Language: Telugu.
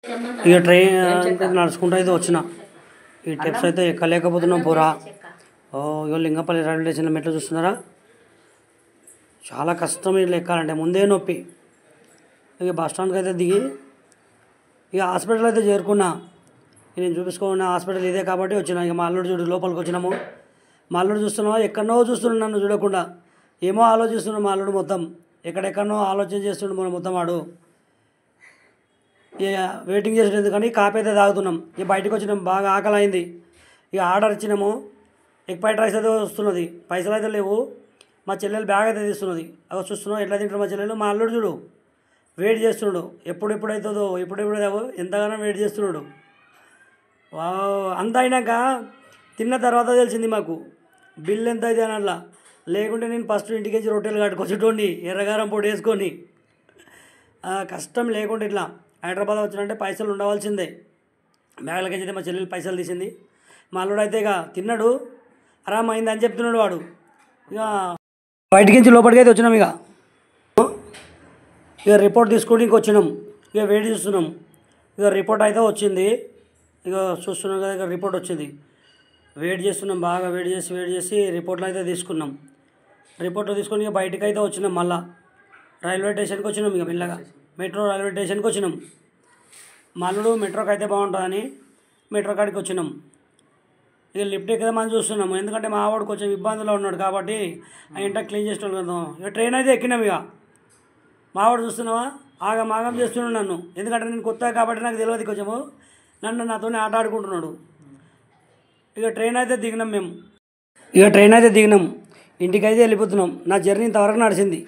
ఇక ట్రైన్ అంటే నడుచుకుంటూ అయితే వచ్చిన ఈ స్టెప్స్ అయితే ఎక్కలేకపోతున్నాం పూరా. ఇక లింగపల్లి రైల్వే స్టేషన్లో మెట్లు చూస్తున్నారా, చాలా కష్టం ఇట్లా ఎక్కాలంటే, ముందే నొప్పి. ఇక బస్ స్టాండ్కి అయితే దిగి ఇక హాస్పిటల్ అయితే చేరుకున్నా. నేను చూపించుకున్న హాస్పిటల్ ఇదే కాబట్టి వచ్చిన. ఇక మా అల్లుడు చూడు లోపలికి వచ్చినాము. మా అల్లుడు చూస్తున్నావా, ఎక్కడనో చూస్తున్నాడు నన్ను చూడకుండా, ఏమో ఆలోచిస్తున్నాడు మా అల్లుడు. మొత్తం ఎక్కడెక్కడనో ఆలోచన చేస్తుండు మన మొత్తం వాడు. ఇక వెయిటింగ్ చేసేది ఎందుకని కాపీ అయితే తాగుతున్నాం. ఇక బయటకు వచ్చినాం, బాగా ఆకలి అయింది. ఇక ఆర్డర్ ఇచ్చినాము. ఎగ్ ఫ్రైడ్ రైస్ అయితే వస్తున్నది, పైసలు అయితే లేవు. మా చెల్లెలు బ్యాగ్ అయితే తీస్తున్నది. అవి చూస్తున్నావు ఎట్లా తింటారు మా చెల్లెలు. మా అల్లుడు చూడు వెయిట్ చేస్తున్నాడు, ఎప్పుడెప్పుడవుతుందో ఎప్పుడెప్పుడో ఎంతగానో వెయిట్ చేస్తున్నాడు. అంత అయినాక తిన్న తర్వాత తెలిసింది మాకు బిల్ ఎంత అయితే అని. అట్లా లేకుంటే నేను ఫస్ట్ ఇంటికి వచ్చి రొట్టెలు కట్టుకొచ్చేటోండి ఎర్రగారం పొడి వేసుకొని. కష్టం లేకుంటే ఇట్లా హైదరాబాద్ వచ్చినంటే పైసలు ఉండవలసిందే. బ్యాగ్లకి అయితే మా చెల్లెలు పైసలు తీసింది. మా అల్లుడు అయితే ఇక తిన్నాడు, ఆరామైంది అని చెప్తున్నాడు వాడు. ఇక బయటికి నుంచి లోపలికి అయితే వచ్చినాం. ఇక రిపోర్ట్ తీసుకోవడానికి వచ్చినాం. ఇక వెయిట్ చేస్తున్నాం. ఇక రిపోర్ట్ అయితే వచ్చింది. ఇక చూస్తున్నాం కదా, ఇక రిపోర్ట్ వచ్చింది. వెయిట్ చేస్తున్నాం, బాగా వెయిట్ చేసి రిపోర్ట్లు అయితే తీసుకున్నాం. రిపోర్ట్లు తీసుకొని ఇక బయటకు అయితే వచ్చినాం. మళ్ళీ రైల్వే స్టేషన్కి వచ్చినాం. ఇక మెల్లగా మెట్రో రైల్వే స్టేషన్కి వచ్చినాం. మా అల్లుడు మెట్రోకి అయితే బాగుంటుందని మెట్రో కాడికి వచ్చినాం. ఇక లిఫ్ట్ ఎక్కదామని చూస్తున్నాము, ఎందుకంటే మా వాడు కొంచెం ఇబ్బందుల్లో ఉన్నాడు కాబట్టి ఆ ఇంట క్లీన్ చేసేవాళ్ళు కదా. ఇక ట్రైన్ అయితే ఎక్కినాం. ఇక మా వాడు చూస్తున్నావా ఆగం చేస్తున్నాడు నన్ను, ఎందుకంటే నేను కొత్త కాబట్టి నాకు తెలియదు కొంచెము. నాతోనే ఆట ఆడుకుంటున్నాడు. ఇక ట్రైన్ అయితే దిగినాం మేము. ఇంటికి అయితే వెళ్ళిపోతున్నాం. నా జర్నీ ఇంతవరకు నడిచింది.